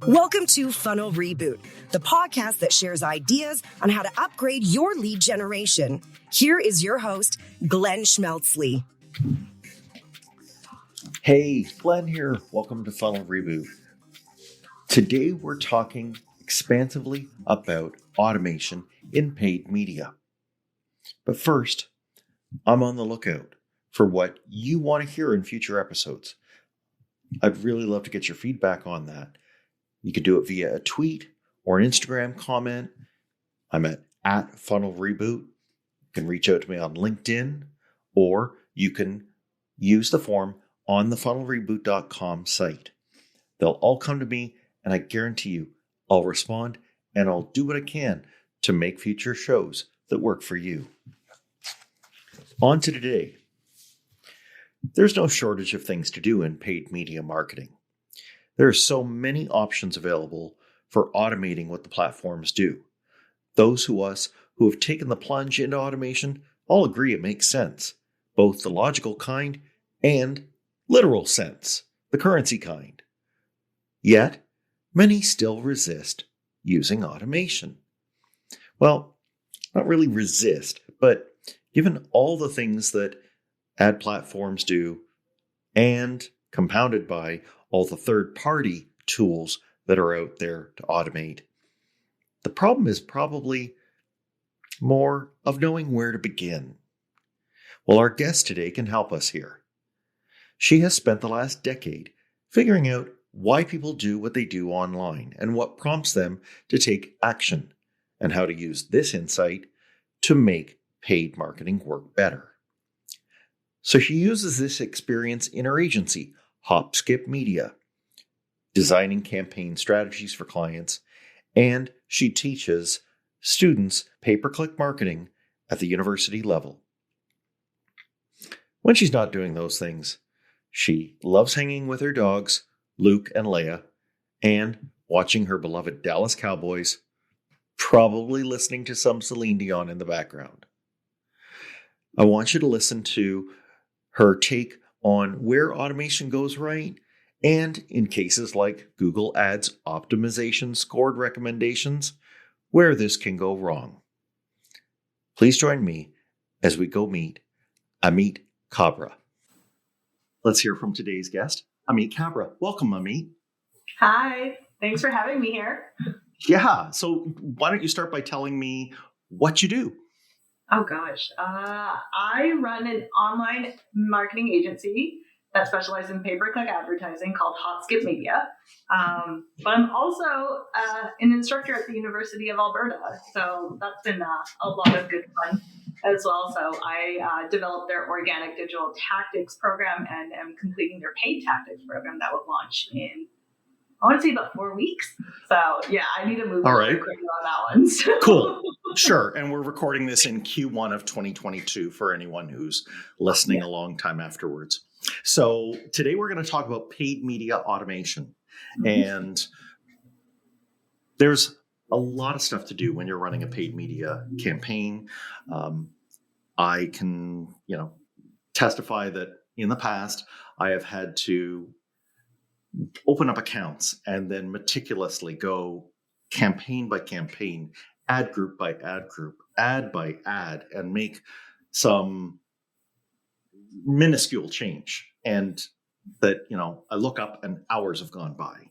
Welcome to Funnel Reboot, the podcast that shares ideas on how to upgrade your lead generation. Here is your host, Glenn Schmeltzley. Hey, Glenn here. Welcome to Funnel Reboot. Today we're talking expansively about automation in paid media. But first, I'm on the lookout for what you want to hear in future episodes. I'd really love to get your feedback on that. You can do it via a tweet or an Instagram comment. I'm at Funnel Reboot. You can reach out to me on LinkedIn, or you can use the form on the funnelreboot.com site. They'll all come to me, and I guarantee you I'll respond and I'll do what I can to make future shows that work for you. On to today. There's no shortage of things to do in paid media marketing. There are so many options available for automating what the platforms do. Those of us who have taken the plunge into automation all agree it makes sense, both the logical kind and literal sense, the currency kind. Yet, many still resist using automation. Well, not really resist, but given all the things that ad platforms do and compounded by all the third-party tools that are out there to automate, the problem is probably more of knowing where to begin. Well, our guest today can help us here. She has spent the last decade figuring out why people do what they do online and what prompts them to take action, and how to use this insight to make paid marketing work better. So she uses this experience in her agency, Hop Skip Media, designing campaign strategies for clients, and she teaches students pay-per-click marketing at the university level. When she's not doing those things, she loves hanging with her dogs, Luke and Leia, and watching her beloved Dallas Cowboys, probably listening to some Celine Dion in the background. I want you to listen to her take on where automation goes right, and in cases like Google Ads optimization scored recommendations, where this can go wrong. Please join me as we go meet Ameet Khabra. Let's hear from today's guest, Ameet Khabra. Welcome, Ameet. Hi, thanks for having me here. Yeah, so why don't you start by telling me what you do? Oh gosh, I run an online marketing agency that specializes in pay-per-click advertising called Hop Skip Media. But I'm also an instructor at the University of Alberta, so that's been a lot of good fun as well. So I developed their organic digital tactics program and am completing their paid tactics program that will launch in, I want to say, about 4 weeks. So yeah, I need to move All right. quicker on that one. So. Cool. Sure. And we're recording this in Q1 of 2022 for anyone who's listening a long time afterwards. So today we're going to talk about paid media automation. And there's a lot of stuff to do when you're running a paid media campaign. I can, testify that in the past, I have had to open up accounts and then meticulously go campaign by campaign, ad group by ad group, ad by ad, and make some minuscule change. And that, I look up and hours have gone by.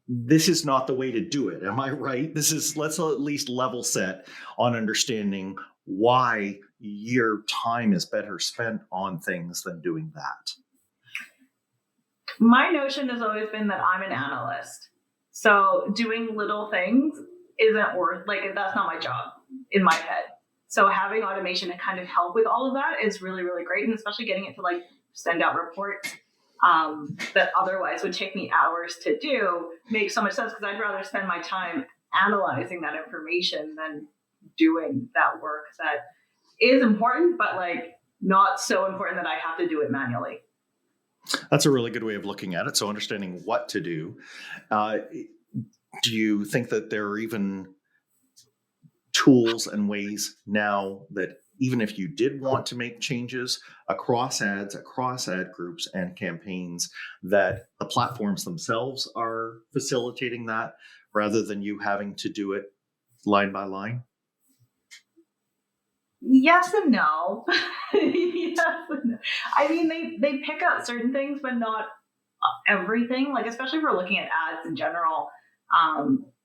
This is not the way to do it. Am I right? Let's at least level set on understanding why your time is better spent on things than doing that. My notion has always been that I'm an analyst. So doing little things isn't worth, that's not my job in my head. So having automation to kind of help with all of that is really, really great. And especially getting it to send out reports that otherwise would take me hours to do makes so much sense, because I'd rather spend my time analyzing that information than doing that work that is important, but not so important that I have to do it manually. That's a really good way of looking at it. So understanding what to do. Do you think that there are even tools and ways now that even if you did want to make changes across ads, across ad groups and campaigns, that the platforms themselves are facilitating that rather than you having to do it line by line? Yes and no. Yes and no. I mean, they pick up certain things, but not everything. Like, especially if we're looking at ads in general.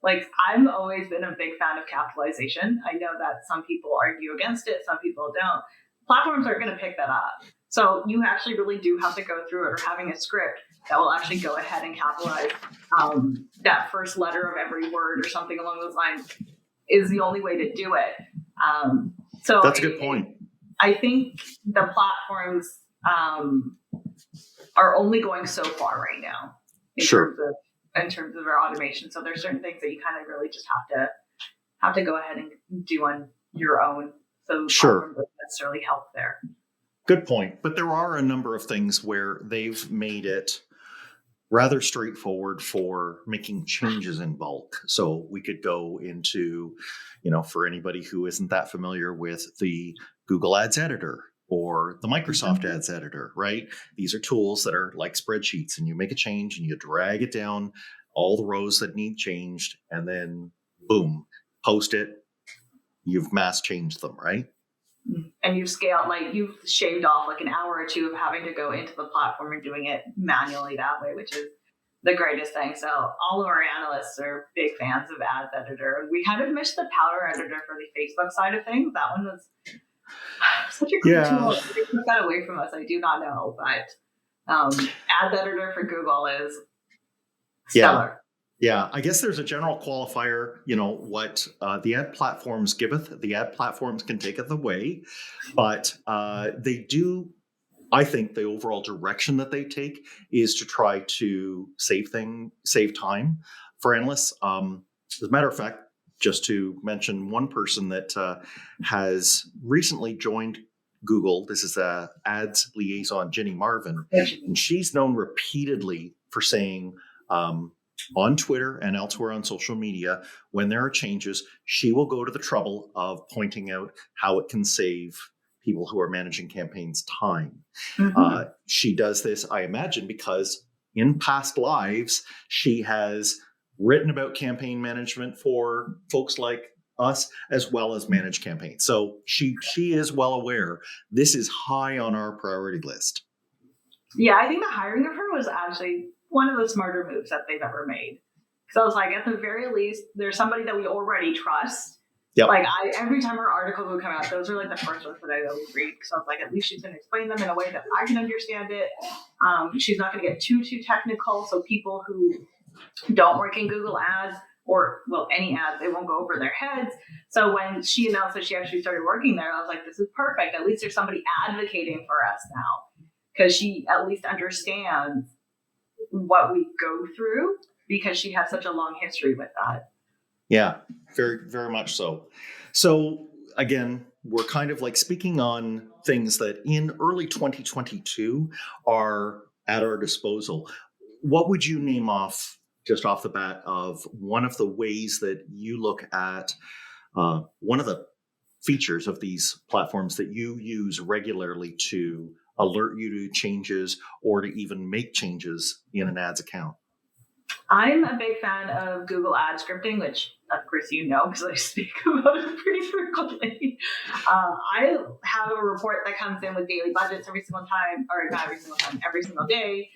Like, I've always been a big fan of capitalization. I know that some people argue against it, some people don't. Platforms aren't going to pick that up. So you actually really do have to go through it, or having a script that will actually go ahead and capitalize that first letter of every word or something along those lines is the only way to do it. So that's a good point. I think the platforms are only going so far right now in terms of our automation. So there's certain things that you kind of really just have to go ahead and do on your own. So platforms don't necessarily help there. Good point. But there are a number of things where they've made it rather straightforward for making changes in bulk. So we could go into, for anybody who isn't that familiar with the Google Ads Editor or the Microsoft Ads Editor, right? These are tools that are like spreadsheets, and you make a change and you drag it down all the rows that need changed, and then boom, post it. You've mass changed them, right? And you've scaled, like you've shaved off like an hour or two of having to go into the platform and doing it manually that way, which is the greatest thing. So all of our analysts are big fans of Ads Editor. We kind of missed the Powder Editor for the Facebook side of things. That one was such a great tool. They took that away from us. I do not know, but Ads Editor for Google is stellar. Yeah, I guess there's a general qualifier, what the ad platforms giveth, the ad platforms can taketh away. But they do, I think the overall direction that they take is to try to save time for analysts. As a matter of fact, just to mention one person that has recently joined Google, this is ads liaison, Jenny Marvin, and she's known repeatedly for saying, on Twitter and elsewhere on social media, when there are changes, she will go to the trouble of pointing out how it can save people who are managing campaigns time. She does this, I imagine, because in past lives, she has written about campaign management for folks like us, as well as managed campaigns. So she is well aware this is high on our priority list. Yeah, I think the hiring of her was actually one of the smarter moves that they've ever made. Because I was like, at the very least, there's somebody that we already trust. Yep. Like every time her articles would come out, those are like the first ones that I always read. Because I was like, at least she's going to explain them in a way that I can understand it. She's not going to get too technical. So people who don't work in Google Ads or, any ads, they won't go over their heads. So when she announced that she actually started working there, I was like, this is perfect. At least there's somebody advocating for us now. Because she at least understands what we go through, because she has such a long history with that. Yeah, very, very much so. So again, we're kind of like speaking on things that in early 2022 are at our disposal. What would you name off, just off the bat, of one of the ways that you look at one of the features of these platforms that you use regularly to alert you to changes or to even make changes in an ads account? I'm a big fan of Google ad scripting, which of course you know because I speak about it pretty frequently. I have a report that comes in with daily budgets every single time, or not every single time, every single day.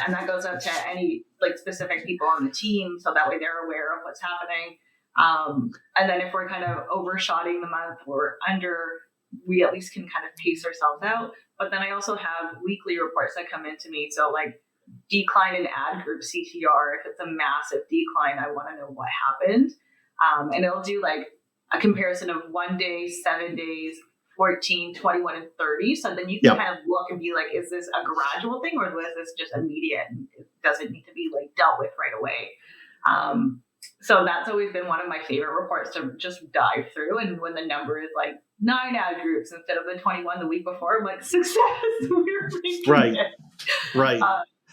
And that goes out to any specific people on the team, so that way they're aware of what's happening. And then if we're kind of overshotting the month or under, we at least can kind of pace ourselves out. But then I also have weekly reports that come into me. So decline in ad group CTR. If it's a massive decline, I want to know what happened. And it'll do a comparison of 1 day, 7 days, 14, 21, and 30. So then you can kind of look and be like, is this a gradual thing, or was this just immediate and does it need to be dealt with right away? So that's always been one of my favorite reports to just dive through. And when the number is 9 ad groups instead of the 21 the week before, I'm like, success. We're making it. Right.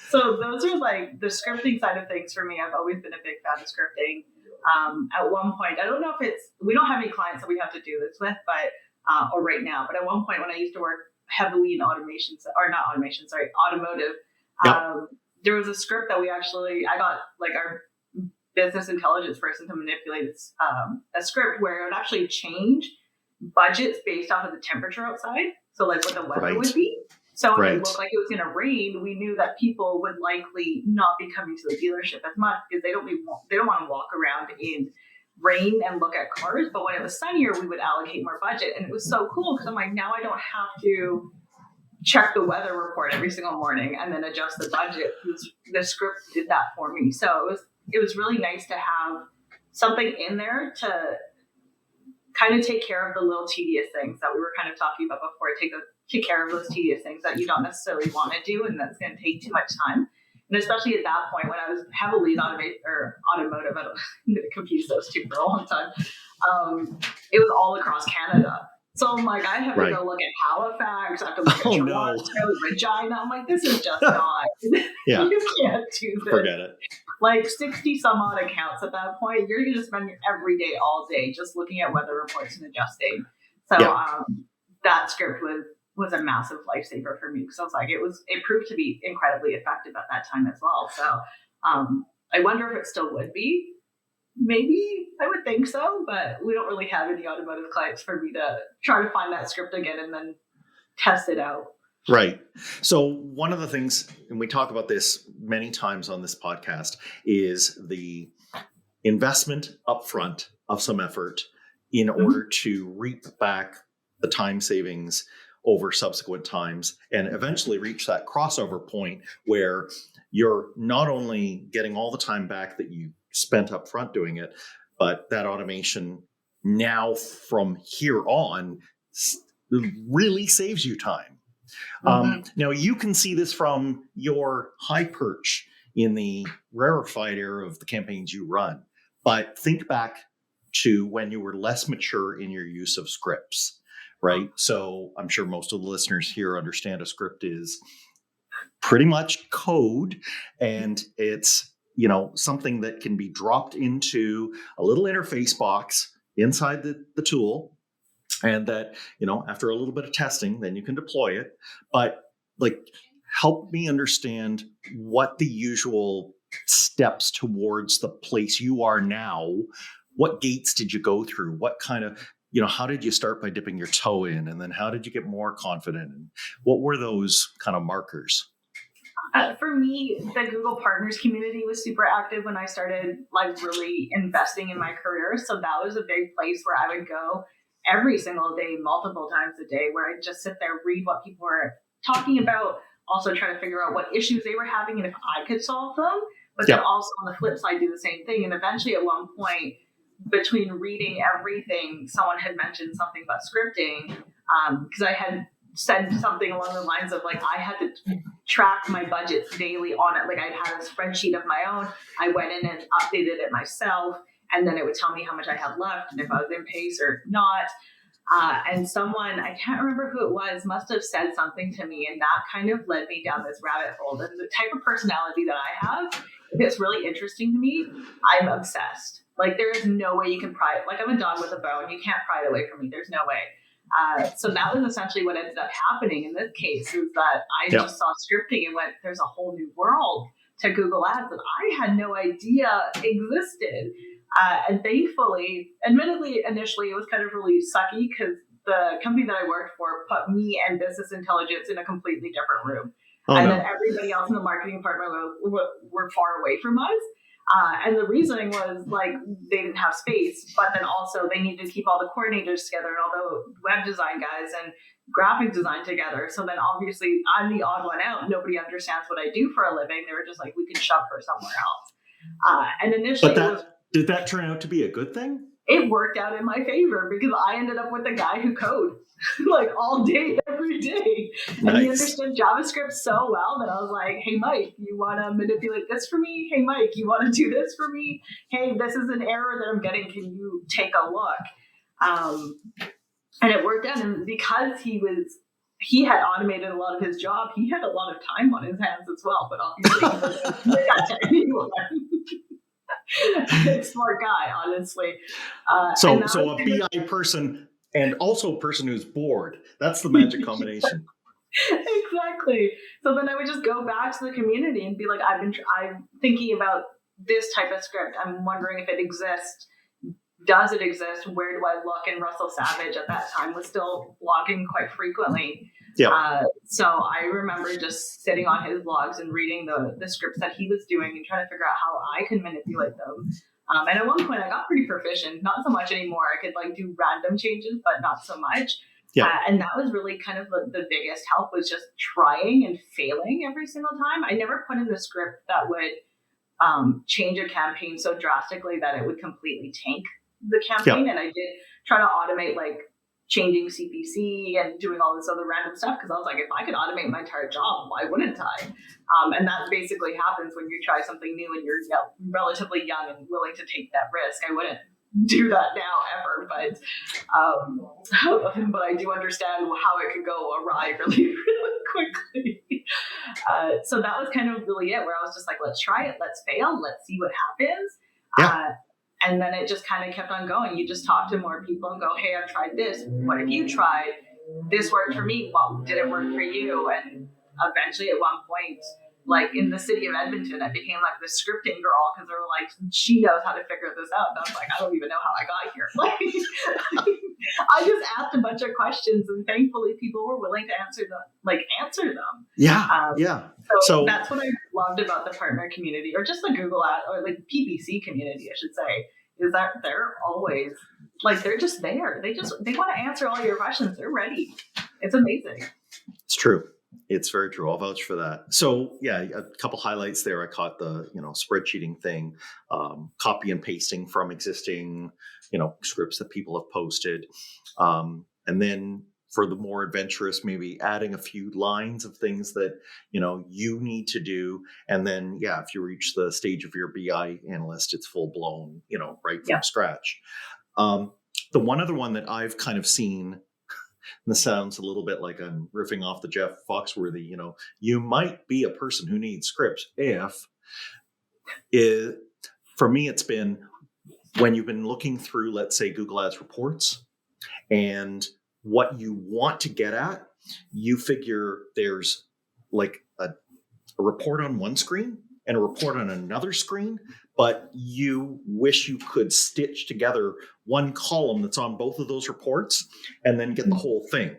So those are the scripting side of things for me. I've always been a big fan of scripting. At one point, I don't know if we don't have any clients that we have to do this with, but or right now. But at one point when I used to work heavily in automotive, there was a script that I got like our business intelligence person to manipulate a script where it would actually change budgets based off of the temperature outside. So like what the weather would be. So when it looked like it was going to rain, we knew that people would likely not be coming to the dealership as much because they don't want to walk around in rain and look at cars. But when it was sunnier, we would allocate more budget. And it was so cool because I'm like, now I don't have to check the weather report every single morning and then adjust the budget. The script did that for me. So it was really nice to have something in there to kind of take care of the little tedious things that we were kind of talking about before. Take care of those tedious things that you don't necessarily want to do and that's going to take too much time. And especially at that point when I was heavily in automotive, I'm going to confuse those two for a long time. It was all across Canada. So I'm like, I have to go look at Halifax. I have to look at Toronto, Regina. I'm like, this is just not. You can't do this. Forget it. Like 60 some odd accounts at that point. You're going to spend your every day, all day, just looking at weather reports and adjusting. So that script was a massive lifesaver for me because I was like, it proved to be incredibly effective at that time as well. So I wonder if it still would be. Maybe I would think so, but we don't really have any automotive clients for me to try to find that script again and then test it out. Right. So one of the things, and we talk about this many times on this podcast, is the investment upfront of some effort in order to reap back the time savings over subsequent times and eventually reach that crossover point where you're not only getting all the time back that you spent up front doing it, but that automation now from here on really saves you time. Now you can see this from your high perch in the rarefied era of the campaigns you run, but think back to when you were less mature in your use of scripts, right? So I'm sure most of the listeners here understand a script is pretty much code, and it's something that can be dropped into a little interface box inside the tool. And that, after a little bit of testing, then you can deploy it. But help me understand what the usual steps towards the place you are now. What gates did you go through? What kind of, how did you start by dipping your toe in? And then how did you get more confident? And what were those kind of markers? For me, the Google Partners community was super active when I started really investing in my career. So that was a big place where I would go every single day, multiple times a day, where I'd just sit there, read what people were talking about, also try to figure out what issues they were having and if I could solve them. But then also on the flip side, do the same thing. And eventually at one point, between reading everything, someone had mentioned something about scripting, because I had said something along the lines of I had to track my budgets daily on it. I'd had a spreadsheet of my own. I went in and updated it myself. And then it would tell me how much I had left and if I was in pace or not. And someone, I can't remember who it was, must have said something to me. And that kind of led me down this rabbit hole. And the type of personality that I have, if it's really interesting to me, I'm obsessed. There is no way you can pry it. I'm a dog with a bone. You can't pry it away from me. There's no way. So that was essentially what ended up happening in this case, is that I just saw scripting and went, there's a whole new world to Google Ads that I had no idea existed. And thankfully, admittedly, initially it was kind of really sucky because the company that I worked for put me and business intelligence in a completely different room. Then everybody else in the marketing department were far away from us. And the reasoning was they didn't have space, but then also they needed to keep all the coordinators together and all the web design guys and graphic design together. So then obviously I'm the odd one out. Nobody understands what I do for a living. They were just we can shove her somewhere else. And initially did that turn out to be a good thing? It worked out in my favor because I ended up with a guy who code all day, every day. Nice. And he understood JavaScript so well that I was like, hey, Mike, you want to manipulate this for me? Hey, Mike, you want to do this for me? Hey, this is an error that I'm getting. Can you take a look? And it worked out. And because he had automated a lot of his job, he had a lot of time on his hands as well. But obviously, he got to anyone. Smart guy, honestly. So a BI person And also a person who's bored. That's the magic combination. Exactly. So then I would just go back to the community and be like, I'm thinking about this type of script. I'm wondering if it exists. Does it exist? Where do I look? And Russell Savage at that time was still blogging quite frequently. Yeah. So I remember just sitting on his blogs and reading the scripts that he was doing and trying to figure out how I could manipulate them. And at one point I got pretty proficient, not so much anymore. I could like do random changes, but not so much. Yeah. And that was really kind of the biggest help, was just trying and failing every single time. I never put in the script that would change a campaign so drastically that it would completely tank the campaign. And I did try to automate like changing CPC and doing all this other random stuff, because I was like, if I could automate my entire job, why wouldn't I? And that basically happens when you try something new and you're relatively young and willing to take that risk. I wouldn't do that now ever, but I do understand how it could go awry really, really quickly. So that was kind of really it, where I was just like, let's try it, let's fail, let's see what happens. And then it just kind of kept on going. You just talk to more people and go, hey, I've tried this. What have you tried? This worked for me. Well, did it work for you? And eventually at one point, like in the city of Edmonton, I became like the scripting girl, because they were like, she knows how to figure this out. And I was like, I don't even know how I got here. Like, I just asked a bunch of questions, and thankfully people were willing to answer them. Yeah. So that's what I loved about the partner community, or just the Google ad, or like PPC community, I should say, is that they're always like, they're just there. They want to answer all your questions. They're ready. It's amazing. It's true. It's very true. I'll vouch for that. So yeah, a couple highlights there. I caught the, spreadsheeting thing, copy and pasting from existing, scripts that people have posted. And then for the more adventurous, maybe adding a few lines of things that, you need to do. And then, if you reach the stage of your BI analyst, it's full blown, right from scratch. The one other one that I've kind of seen, and this sounds a little bit like I'm riffing off the Jeff Foxworthy, you might be a person who needs scripts for me, it's been when you've been looking through, let's say, Google Ads reports, and what you want to get at, you figure there's like a report on one screen and a report on another screen, but you wish you could stitch together one column that's on both of those reports and then get the whole thing,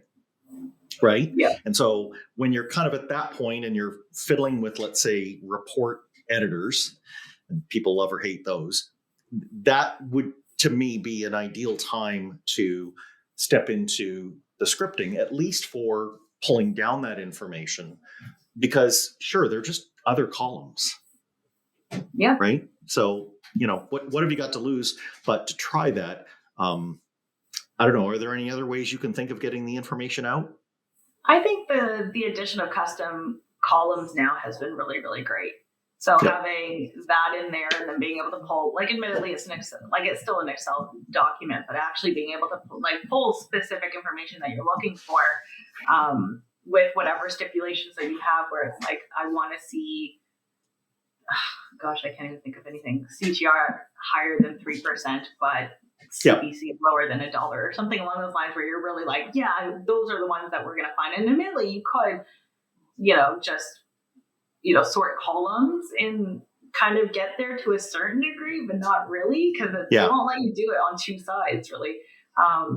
right? Yeah. And so when you're kind of at that point and you're fiddling with, let's say, report editors, and people love or hate those, that would, to me, be an ideal time to step into the scripting, at least for pulling down that information, because sure, they're just other columns. Yeah. Right. So, what have you got to lose but to try that? I don't know. Are there any other ways you can think of getting the information out? I think the addition of custom columns now has been really, really great. So having that in there, and then being able to pull, like, admittedly, it's still an Excel document, but actually being able to pull specific information that you're looking for, with whatever stipulations that you have, where it's like, I want to see, gosh, I can't even think of anything, CTR higher than 3%, but CPC lower than $1, or something along those lines, where you're really like, those are the ones that we're going to find. And admittedly, you could, just, sort columns and kind of get there to a certain degree, but not really, because they won't let you do it on two sides, really.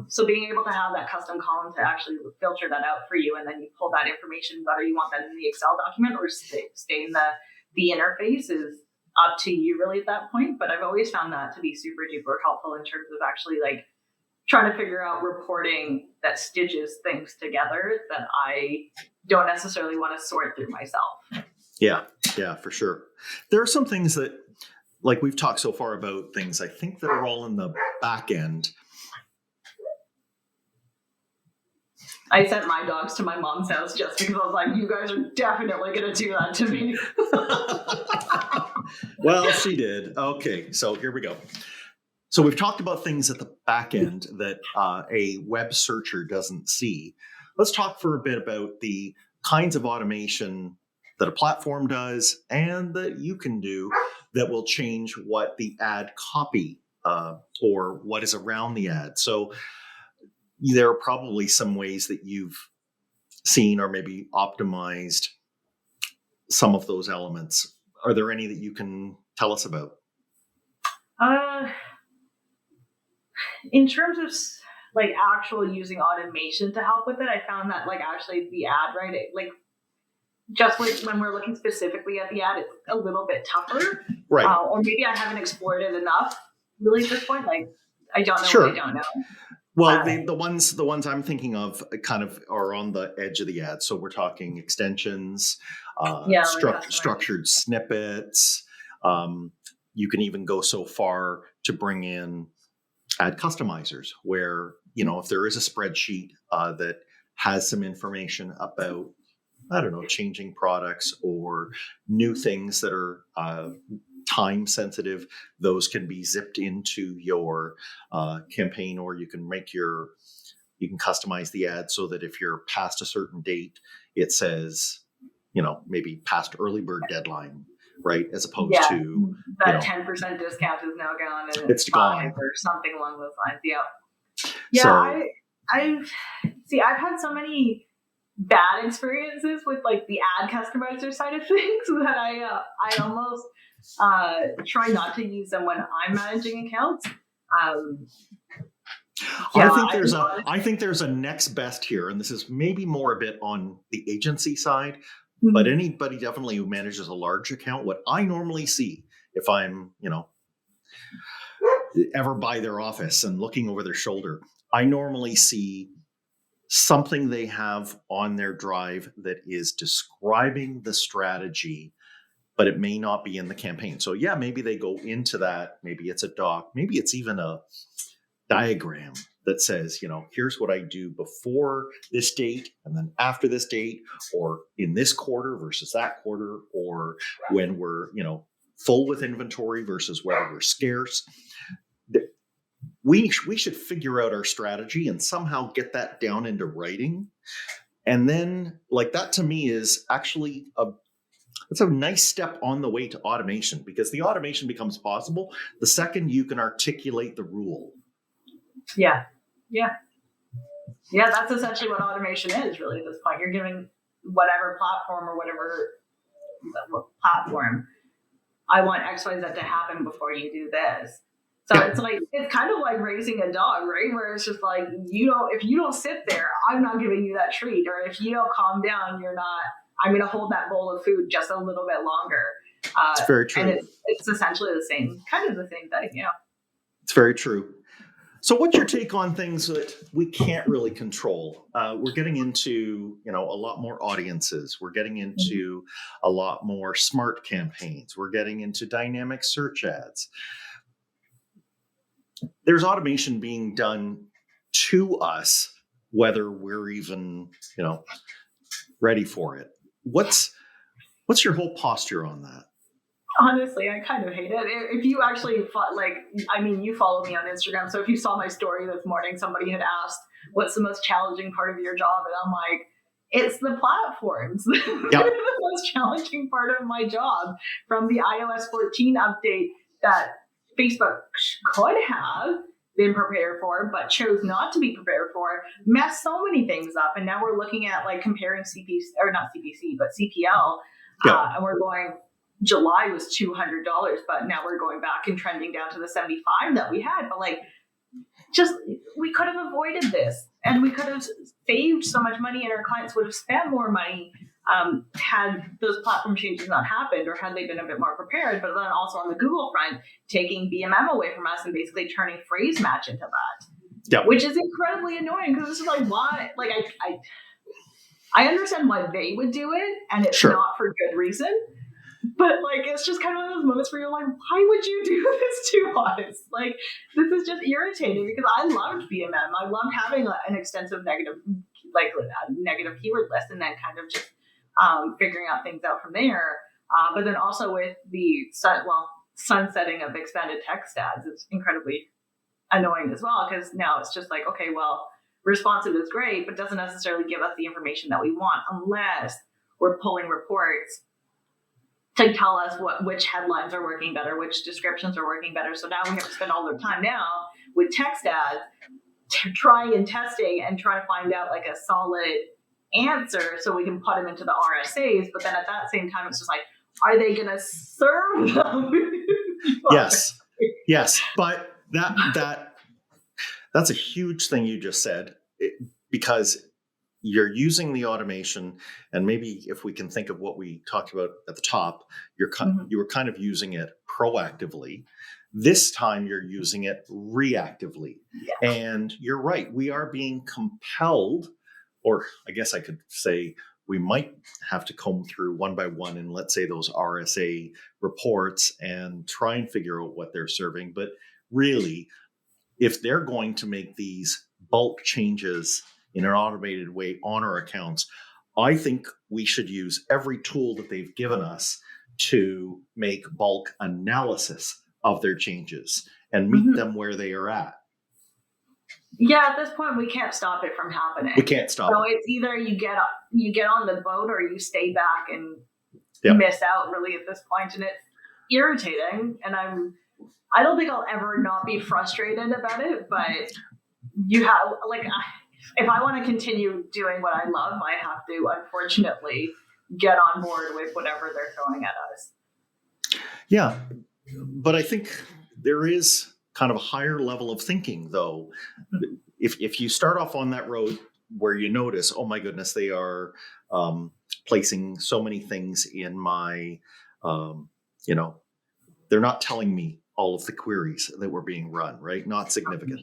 So being able to have that custom column to actually filter that out for you, and then you pull that information, whether you want that in the Excel document or stay in the interface, is up to you really at that point. But I've always found that to be super duper helpful in terms of actually like trying to figure out reporting that stitches things together that I don't necessarily want to sort through myself. Yeah, for sure. There are some things that, like, we've talked so far about things, I think, that are all in the back end. I sent my dogs to my mom's house just because I was like, you guys are definitely going to do that to me. Well, she did. Okay, so here we go. So we've talked about things at the back end that a web searcher doesn't see. Let's talk for a bit about the kinds of automation that a platform does and that you can do that will change what the ad copy or what is around the ad. So there are probably some ways that you've seen or maybe optimized some of those elements. Are there any that you can tell us about? In terms of like actual using automation to help with it, I found that like actually the ad, right? Like just when we're looking specifically at the ad, it's a little bit tougher. Right. Or maybe I haven't explored it enough really at this point. Like I don't know Sure. what I don't know. Well, the ones I'm thinking of kind of are on the edge of the ad. So we're talking extensions, structured snippets. You can even go so far to bring in ad customizers where, if there is a spreadsheet that has some information about, I don't know, changing products or new things that are time sensitive, those can be zipped into your campaign, or you can customize the ad so that if you're past a certain date, it says, maybe past early bird deadline, right? As opposed to that 10% discount is now gone and it's gone or something along those lines. Yeah. I've had so many bad experiences with like the ad customizer side of things that I almost try not to use them when I'm managing accounts. I think there's a next best here, and this is maybe more a bit on the agency side, but anybody definitely who manages a large account, what I normally see if I'm, ever by their office and looking over their shoulder, I normally see something they have on their drive that is describing the strategy, but it may not be in the campaign. So yeah, maybe they go into that. Maybe it's a doc. Maybe it's even a diagram that says, here's what I do before this date and then after this date, or in this quarter versus that quarter, or when we're, full with inventory versus whether we're scarce. We should figure out our strategy and somehow get that down into writing. And then like that to me is actually it's a nice step on the way to automation, because the automation becomes possible the second you can articulate the rule. Yeah. That's essentially what automation is really at this point. You're giving whatever platform or whatever platform, I want XYZ to happen before you do this. So it's kind of like raising a dog, right? Where it's just like, if you don't sit there, I'm not giving you that treat. Or if you don't calm down, I'm going to hold that bowl of food just a little bit longer. It's very true. And it's essentially the same thing. It's very true. So what's your take on things that we can't really control? We're getting into, a lot more audiences. We're getting into a lot more smart campaigns. We're getting into dynamic search ads. There's automation being done to us, whether we're even, ready for it. What's your whole posture on that? Honestly, I kind of hate it. If you actually you follow me on Instagram. So if you saw my story this morning, somebody had asked, what's the most challenging part of your job? And I'm like, it's the platforms. Yep. They're the most challenging part of my job. From the iOS 14 update that Facebook could have been prepared for, but chose not to be prepared for, messed so many things up. And now we're looking at like comparing not CPC, but CPL. Yeah. And we're going, July was $200, but now we're going back and trending down to the 75 that we had. But we could have avoided this, and we could have saved so much money, and our clients would have spent more money had those platform changes not happened, or had they been a bit more prepared. But then also on the Google front, taking BMM away from us and basically turning phrase match into that, which is incredibly annoying, because this is like, why? Like I understand why they would do it, and it's not for good reason. But it's just kind of one of those moments where you're like, why would you do this to us? This is just irritating, because I loved BMM. I loved having an extensive negative keyword list, and then kind of just figuring out things out from there. But then also with the sunsetting of expanded text ads, it's incredibly annoying as well, because now it's just like, okay, well, responsive is great, but doesn't necessarily give us the information that we want unless we're pulling reports to tell us which headlines are working better, which descriptions are working better. So now we have to spend all their time now with text ads trying and testing and trying to find out like a solid answer so we can put them into the RSAs. But then at that same time, it's just like, are they going to serve them? Yes. But that's a huge thing you just said, because you're using the automation, and maybe if we can think of what we talked about at the top, you were kind of using it proactively. This time you're using it reactively. Yeah. And you're right. We are being compelled, or I guess I could say we might have to comb through one by one and let's say those RSA reports and try and figure out what they're serving. But really, if they're going to make these bulk changes in an automated way on our accounts, I think we should use every tool that they've given us to make bulk analysis of their changes and meet them where they are at. Yeah, at this point, we can't stop it from happening. We can't stop it. So it. it's either you get on the boat or you stay back and miss out really at this point. And it's irritating. And I don't think I'll ever not be frustrated about it, but you have, like, if I want to continue doing what I love, I have to, unfortunately, get on board with whatever they're throwing at us. Yeah, but I think there is kind of a higher level of thinking, though. If you start off on that road where you notice, oh my goodness, they are placing so many things in my, they're not telling me all of the queries that were being run, right? Not significant.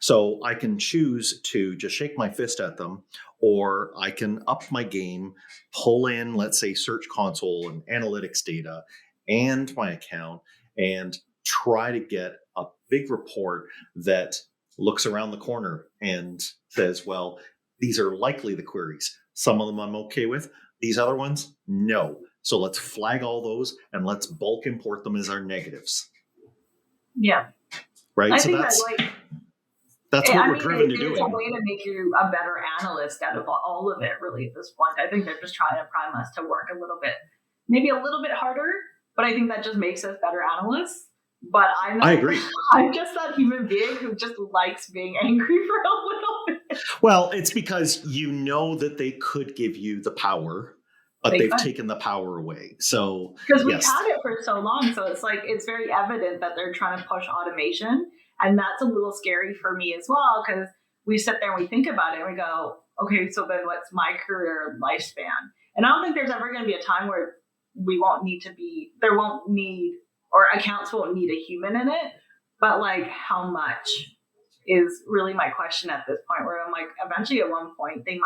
So I can choose to just shake my fist at them, or I can up my game, pull in, let's say, Search Console and analytics data and my account, and try to get a big report that looks around the corner and says, well, these are likely the queries. Some of them I'm okay with. These other ones, no. So let's flag all those and let's bulk import them as our negatives. Yeah. Right. I so think that's what we're driven to do. It's a way to make you a better analyst out of all of it, really, at this point. I think they're just trying to prime us to work a little bit, maybe a little bit harder, but I think that just makes us better analysts. But I agree. I'm just that human being who just likes being angry for a little bit. Well, it's because you know that they could give you the power, but they've taken the power away. So because we've had it for so long, so it's like it's very evident that they're trying to push automation, and that's a little scary for me as well, because we sit there and we think about it and we go, okay, so then what's my career lifespan? And I don't think there's ever going to be a time where or accounts won't need a human in it, but like how much is really my question at this point, where I'm like, eventually at one point they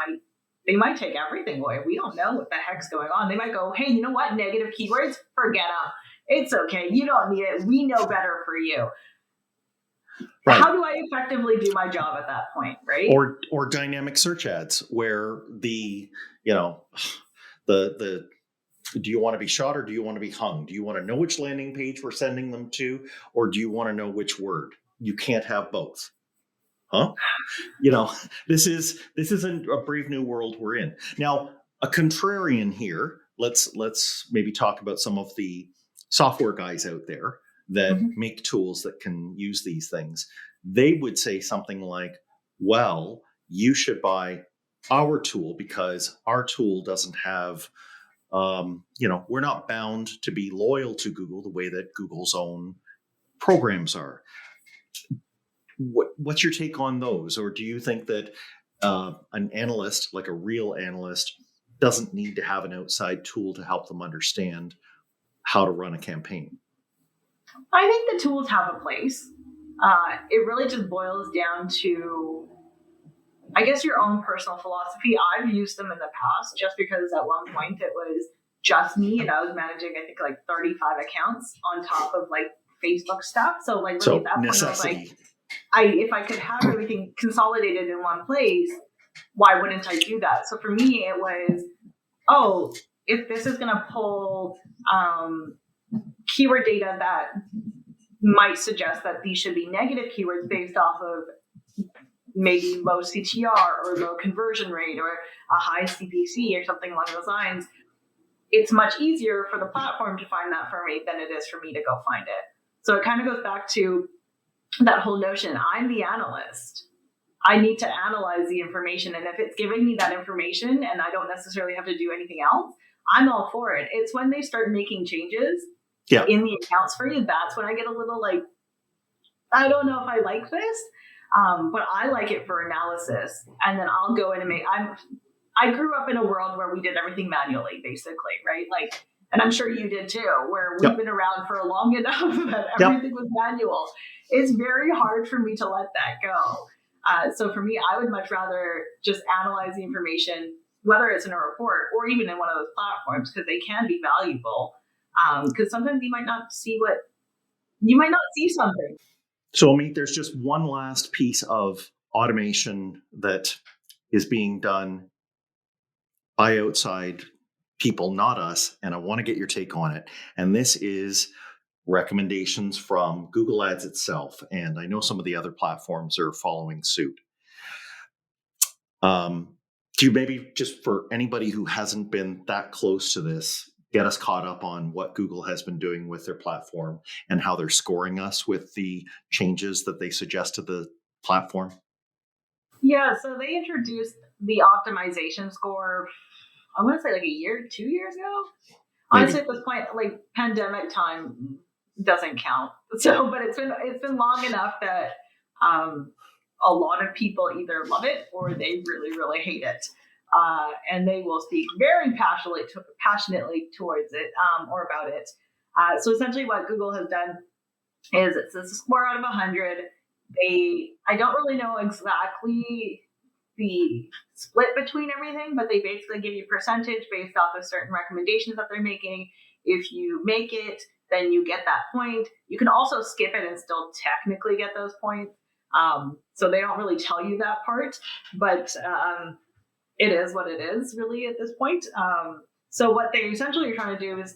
might take everything away. We don't know what the heck's going on. They might go, hey, you know what? Negative keywords, forget them. It's okay. You don't need it. We know better for you. Right. How do I effectively do my job at that point, right? Or dynamic search ads where the do you want to be shot or do you want to be hung? Do you want to know which landing page we're sending them to, or do you want to know which word? You can't have both. Huh? This isn't a brave new world we're in. Now, a contrarian here, let's maybe talk about some of the software guys out there that make tools that can use these things. They would say something like, well, you should buy our tool because our tool doesn't have, we're not bound to be loyal to Google the way that Google's own programs are. What's your take on those? Or do you think that an analyst, like a real analyst, doesn't need to have an outside tool to help them understand how to run a campaign? I think the tools have a place. It really just boils down to, I guess, your own personal philosophy. I've used them in the past just because at one point it was just me and I was managing, I think, like 35 accounts on top of like Facebook stuff. So like really at that point I was like, if I could have everything consolidated in one place, why wouldn't I do that? So for me, it was, if this is going to pull keyword data that might suggest that these should be negative keywords based off of maybe low CTR or low conversion rate or a high CPC or something along those lines, it's much easier for the platform to find that for me than it is for me to go find it. So it kind of goes back to that whole notion. I'm the analyst. I need to analyze the information. And if it's giving me that information and I don't necessarily have to do anything else, I'm all for it. It's when they start making changes in the accounts for you, that's when I get a little like, I don't know if I like this, but I like it for analysis. And then I'll go in and I grew up in a world where we did everything manually, basically, right? Like, and I'm sure you did too, where we've been around for long enough that everything was manual. It's very hard for me to let that go. So for me, I would much rather just analyze the information, whether it's in a report or even in one of those platforms, because they can be valuable. Because sometimes you might not see something. So, Ameet, there's just one last piece of automation that is being done by outside people, not us, and I want to get your take on it. And this is recommendations from Google Ads itself, and I know some of the other platforms are following suit. Do you maybe, just for anybody who hasn't been that close to this, get us caught up on what Google has been doing with their platform and how they're scoring us with the changes that they suggest to the platform? Yeah, so they introduced the optimization score, I want to say like 2 years ago. Honestly, at this point, like pandemic time doesn't count. So, but it's been long enough that a lot of people either love it or they really, really hate it. And they will speak very passionately towards it or about it. So essentially what Google has done is it's a score out of 100. I don't really know exactly the split between everything, but they basically give you percentage based off of certain recommendations that they're making. If you make it, then you get that point. You can also skip it and still technically get those points. So they don't really tell you that part, but it is what it is really at this point. So what they essentially are trying to do is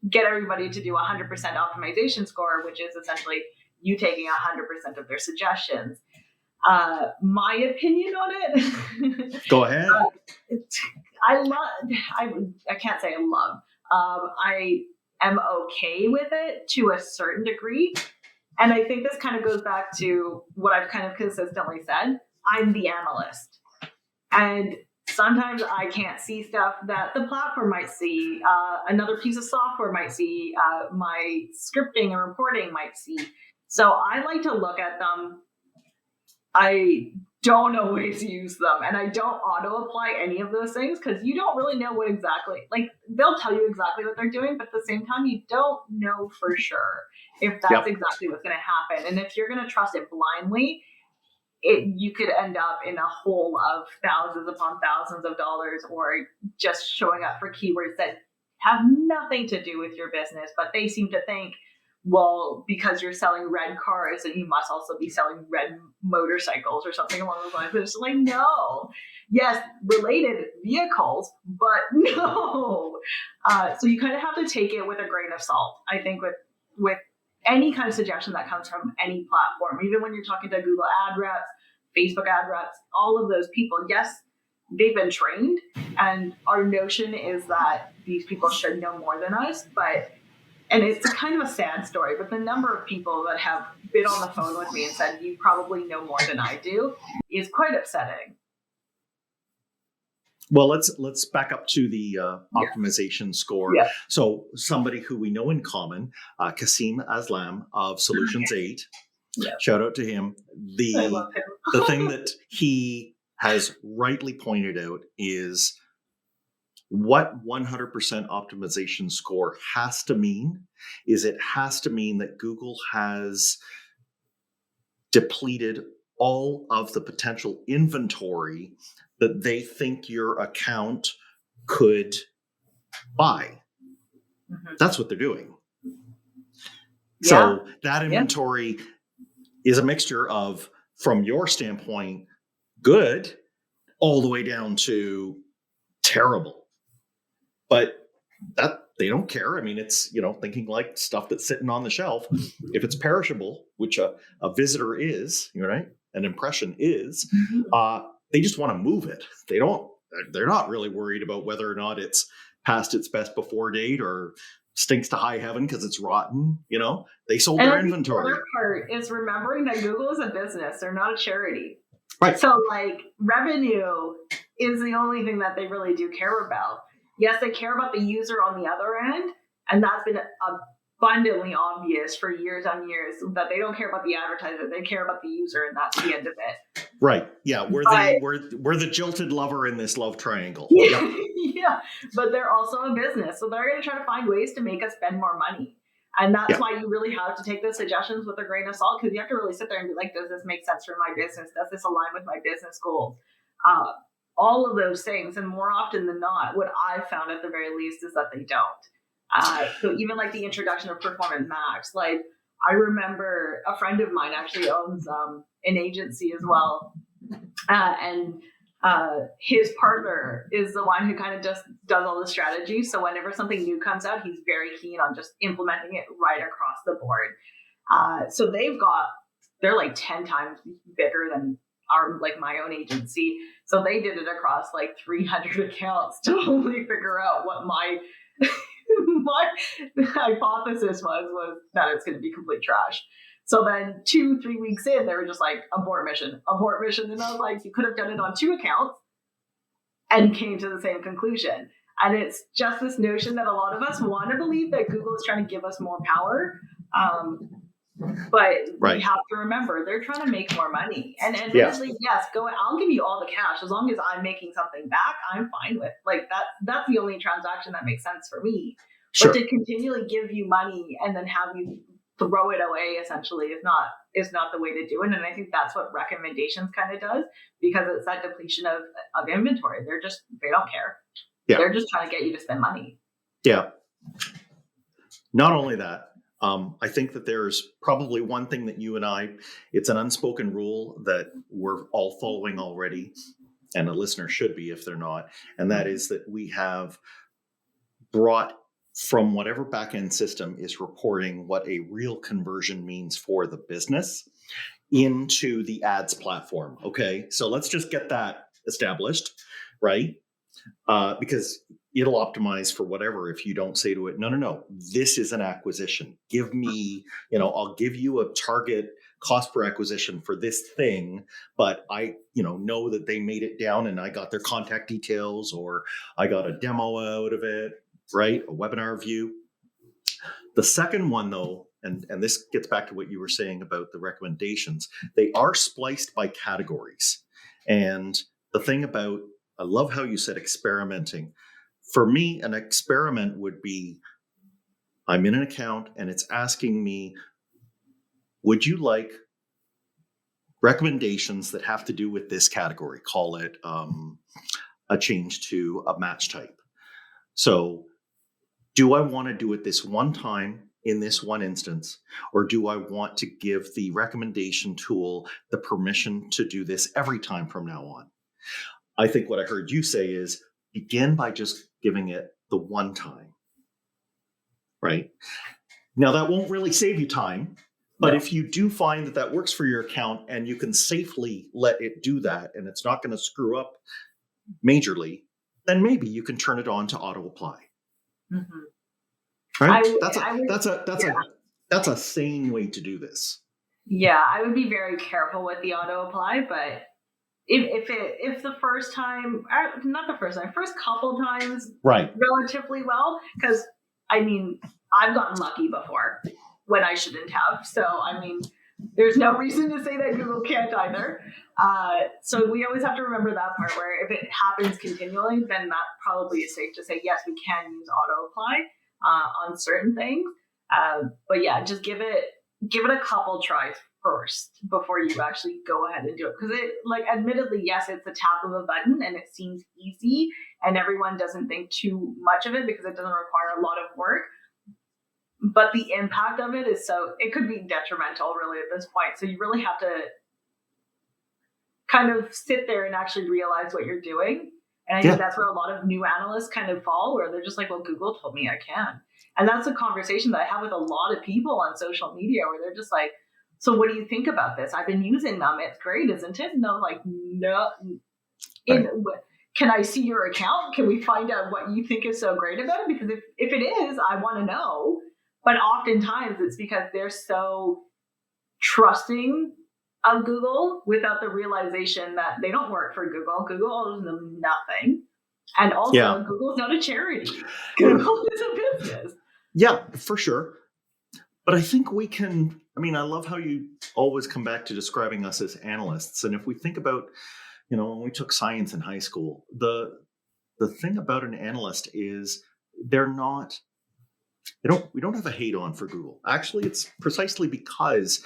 get everybody to do 100% optimization score, which is essentially you taking 100% of their suggestions. My opinion on it. Go ahead. I can't say I love. I am okay with it to a certain degree. And I think this kind of goes back to what I've kind of consistently said. I'm the analyst. And sometimes I can't see stuff that the platform might see, another piece of software might see, my scripting and reporting might see. So I like to look at them. I don't always use them, and I don't auto-apply any of those things because you don't really know what exactly, like they'll tell you exactly what they're doing, but at the same time, you don't know for sure if that's exactly what's going to happen. And if you're going to trust it blindly, you could end up in a hole of thousands upon thousands of dollars, or just showing up for keywords that have nothing to do with your business, but they seem to think, well, because you're selling red cars and you must also be selling red motorcycles or something along those lines. But it's like, no, yes, related vehicles, but no. So you kind of have to take it with a grain of salt, I think, with any kind of suggestion that comes from any platform, even when you're talking to Google ad reps, Facebook ad reps, all of those people. Yes, they've been trained, and our notion is that these people should know more than us, and it's kind of a sad story, but the number of people that have been on the phone with me and said, you probably know more than I do, is quite upsetting. Well, let's back up to the optimization score. Yeah. So somebody who we know in common, Kasim Aslam of Solutions 8, shout out to him. I love him. The thing that he has rightly pointed out is what 100% optimization score has to mean is it has to mean that Google has depleted all of the potential inventory that they think your account could buy. Mm-hmm. That's what they're doing. Yeah. So that inventory is a mixture of, from your standpoint, good, all the way down to terrible. But that they don't care. I mean, it's, thinking like stuff that's sitting on the shelf. If it's perishable, which a visitor is, right? An impression is, they just want to move it. They're not really worried about whether or not it's past its best before date or stinks to high heaven because it's rotten. They sold their inventory. The other part is remembering that Google is a business. They're not a charity. Right. So like revenue is the only thing that they really do care about. Yes, they care about the user on the other end, and that's been abundantly obvious for years on years that they don't care about the advertiser, they care about the user, and that's the end of it. Right. Yeah, we're the jilted lover in this love triangle. Yep. Yeah, but they're also a business, so they're going to try to find ways to make us spend more money. And that's why you really have to take those suggestions with a grain of salt, because you have to really sit there and be like, does this make sense for my business? Does this align with my business goals? All of those things. And more often than not, what I've found at the very least is that they don't. So even like the introduction of Performance Max, like I remember a friend of mine actually owns an agency as well. And his partner is the one who kind of just does all the strategy. So whenever something new comes out, he's very keen on just implementing it right across the board. So they're like 10 times bigger than my own agency. So they did it across like 300 accounts to only figure out what my hypothesis was that it's going to be complete trash. So then 2-3 weeks in, they were just like, abort mission. And I was like, you could have done it on 2 accounts and came to the same conclusion. And it's just this notion that a lot of us want to believe that Google is trying to give us more power. But we have to remember, they're trying to make more money. And admittedly, yes, I'll give you all the cash. As long as I'm making something back, I'm fine with. Like that's the only transaction that makes sense for me. Sure. But to continually give you money and then have you throw it away essentially is not the way to do it. And I think that's what recommendations kind of does, because it's that depletion of inventory. They don't care. Yeah. They're just trying to get you to spend money. Yeah. Not only that, I think that there's probably one thing that you and it's an unspoken rule that we're all following already, and a listener should be if they're not. And that is that we have brought from whatever backend system is reporting what a real conversion means for the business into the ads platform. Okay, so let's just get that established, right? Because it'll optimize for whatever if you don't say to it, no, this is an acquisition. Give me, I'll give you a target cost per acquisition for this thing, but I, know that they made it down and I got their contact details or I got a demo out of it. Right? A webinar view. The second one, though, and this gets back to what you were saying about the recommendations, they are spliced by categories. And the thing about, I love how you said experimenting. For me, an experiment would be, I'm in an account and it's asking me, would you like recommendations that have to do with this category? Call it a change to a match type. So, do I want to do it this one time in this one instance, or do I want to give the recommendation tool the permission to do this every time from now on? I think what I heard you say is begin by just giving it the one time, right? Now, that won't really save you time, but if you do find that works for your account and you can safely let it do that and it's not going to screw up majorly, then maybe you can turn it on to auto apply. Mm-hmm. Right? That's a sane way to do this. Yeah, I would be very careful with the auto apply, but if the first time, not the first time, first couple times, right, relatively well, because I've gotten lucky before when I shouldn't have. So there's no reason to say that Google can't either. So we always have to remember that part where if it happens continually, then that probably is safe to say, yes, we can use auto apply on certain things. But yeah, just give it a couple tries first before you actually go ahead and do it. Because admittedly, yes, it's a tap of a button and it seems easy and everyone doesn't think too much of it because it doesn't require a lot of work. But the impact of it it could be detrimental really at this point. So you really have to kind of sit there and actually realize what you're doing. And I think that's where a lot of new analysts kind of fall, where they're just like, well, Google told me I can. And that's a conversation that I have with a lot of people on social media where they're just like, so what do you think about this? I've been using them. It's great, isn't it? And I'm like, no. Can I see your account? Can we find out what you think is so great about it? Because if it is, I want to know. But oftentimes it's because they're so trusting of Google without the realization that they don't work for Google. Google owes them nothing. And also, Google's not a charity. Google is a business. Yeah, for sure. But I think we can, I love how you always come back to describing us as analysts. And if we think about, when we took science in high school, the thing about an analyst is we don't have a hate on for Google. Actually, it's precisely because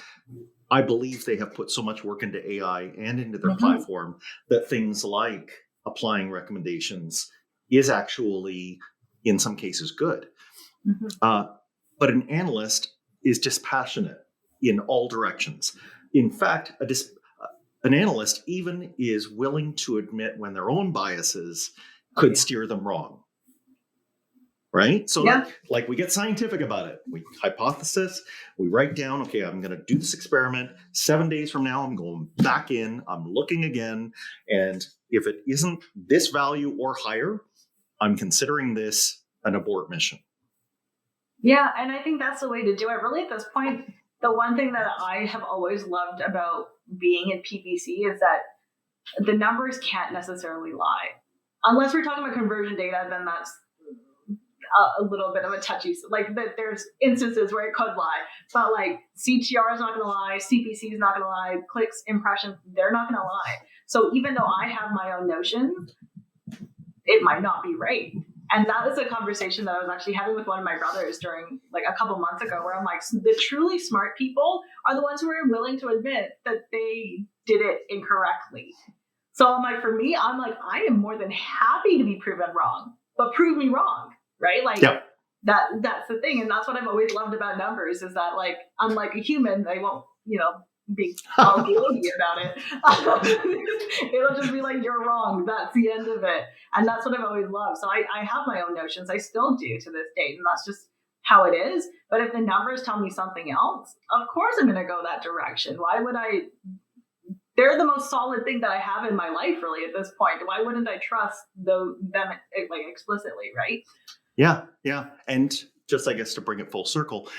I believe they have put so much work into AI and into their platform that things like applying recommendations is actually, in some cases, good. But an analyst is dispassionate in all directions. In fact, an analyst even is willing to admit when their own biases could steer them wrong. Right? So like we get scientific about it. We hypothesis, we write down, okay, I'm going to do this experiment. 7 days from now, I'm going back in, I'm looking again. And if it isn't this value or higher, I'm considering this an abort mission. Yeah, and I think that's the way to do it. Really, at this point, the one thing that I have always loved about being in PPC is that the numbers can't necessarily lie. Unless we're talking about conversion data, then that's a little bit of a touchy, there's instances where it could lie, but like CTR is not going to lie, CPC is not going to lie, clicks, impressions, they're not going to lie. So even though I have my own notions, it might not be right. And that was a conversation that I was actually having with one of my brothers during like a couple months ago, where I'm like, the truly smart people are the ones who are willing to admit that they did it incorrectly. So I'm like, for me, I'm like, I am more than happy to be proven wrong, but prove me wrong, right? Like that's the thing. And that's what I've always loved about numbers, is that like, unlike a human, they won't, be all guilty about it. It'll just be like, you're wrong. That's the end of it. And that's what I've always loved. So I have my own notions. I still do to this date. And that's just how it is. But if the numbers tell me something else, of course I'm going to go that direction. Why would I? They're the most solid thing that I have in my life, really, at this point. Why wouldn't I trust them like explicitly, right? Yeah. And just, I guess, to bring it full circle,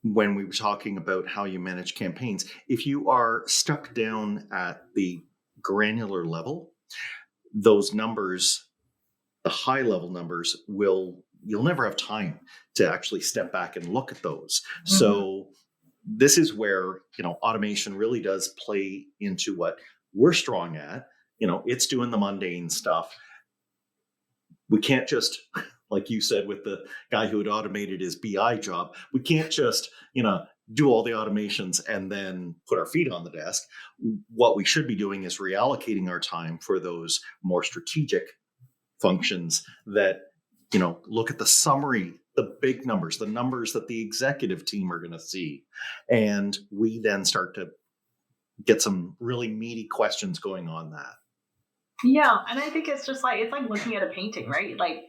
when we were talking about how you manage campaigns, if you are stuck down at the granular level, those numbers, the high level numbers, you'll never have time to actually step back and look at those. So this is where, automation really does play into what we're strong at. It's doing the mundane stuff. We can't just, like you said, with the guy who had automated his BI job, we can't just, do all the automations and then put our feet on the desk. What we should be doing is reallocating our time for those more strategic functions that, look at the summary, the big numbers, the numbers that the executive team are going to see. And we then start to get some really meaty questions going on that. Yeah. And I think it's like looking at a painting, right? Like,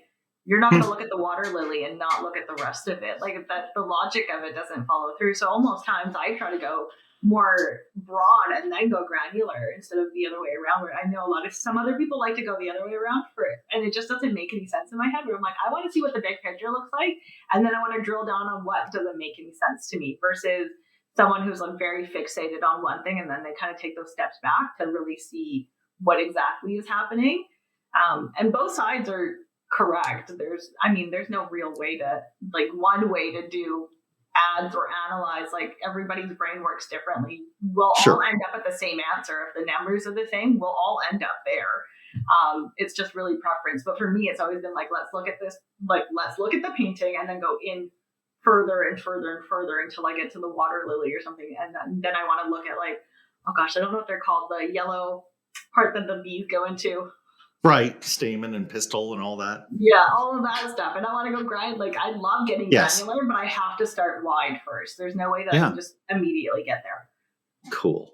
you're not going to look at the water lily and not look at the rest of it. Like, that the logic of it doesn't follow through. So almost times I try to go more broad and then go granular instead of the other way around, where I know some other people like to go the other way around for it. And it just doesn't make any sense in my head, where I'm like, I want to see what the big picture looks like. And then I want to drill down on what doesn't make any sense to me, versus someone who's like very fixated on one thing. And then they kind of take those steps back to really see what exactly is happening. And both sides are correct. There's no real way to, like, one way to do ads or analyze. Like, everybody's brain works differently. We'll all end up at the same answer. If the numbers are the same, we'll all end up there. It's just really preference. But for me, it's always been like, let's look at this, like, let's look at the painting and then go in further and further and further until I get to the water lily or something. And then I want to look at, like, oh gosh, I don't know what they're called, the yellow part that the bees go into. Right, stamen and pistil and all that. Yeah, all of that stuff. And I want to go grind. Like, I love getting granular, but I have to start wide first. There's no way that I can just immediately get there. Cool.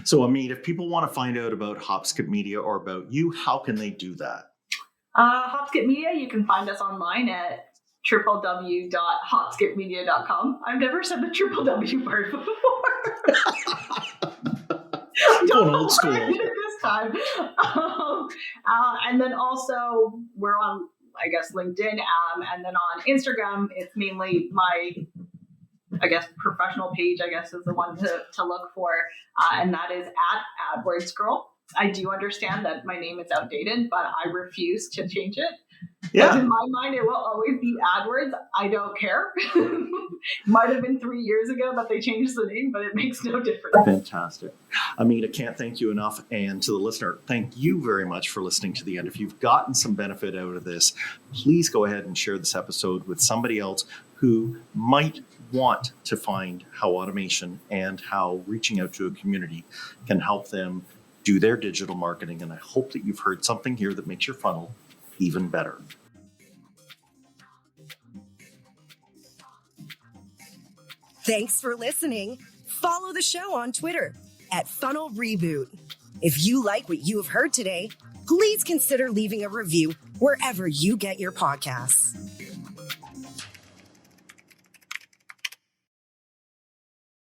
So, Ameet, if people want to find out about Hopskip Media or about you, how can they do that? Hopskip Media, you can find us online at www.hopskipmedia.com. I've never said the triple W part before. Going old school. This time. And then also we're on, I guess, LinkedIn, and then on Instagram, it's mainly my professional page, is the one to look for. And that is at AdWords Girl. I do understand that my name is outdated, but I refuse to change it. Yeah. Because in my mind, it will always be AdWords. I don't care. Might have been 3 years ago that they changed the name, but it makes no difference. Fantastic. Ameet, I can't thank you enough. And to the listener, thank you very much for listening to the end. If you've gotten some benefit out of this, please go ahead and share this episode with somebody else who might want to find how automation and how reaching out to a community can help them do their digital marketing. And I hope that you've heard something here that makes your funnel even better. Thanks for listening. Follow the show on Twitter at Funnel Reboot. If you like what you have heard today, please consider leaving a review wherever you get your podcasts.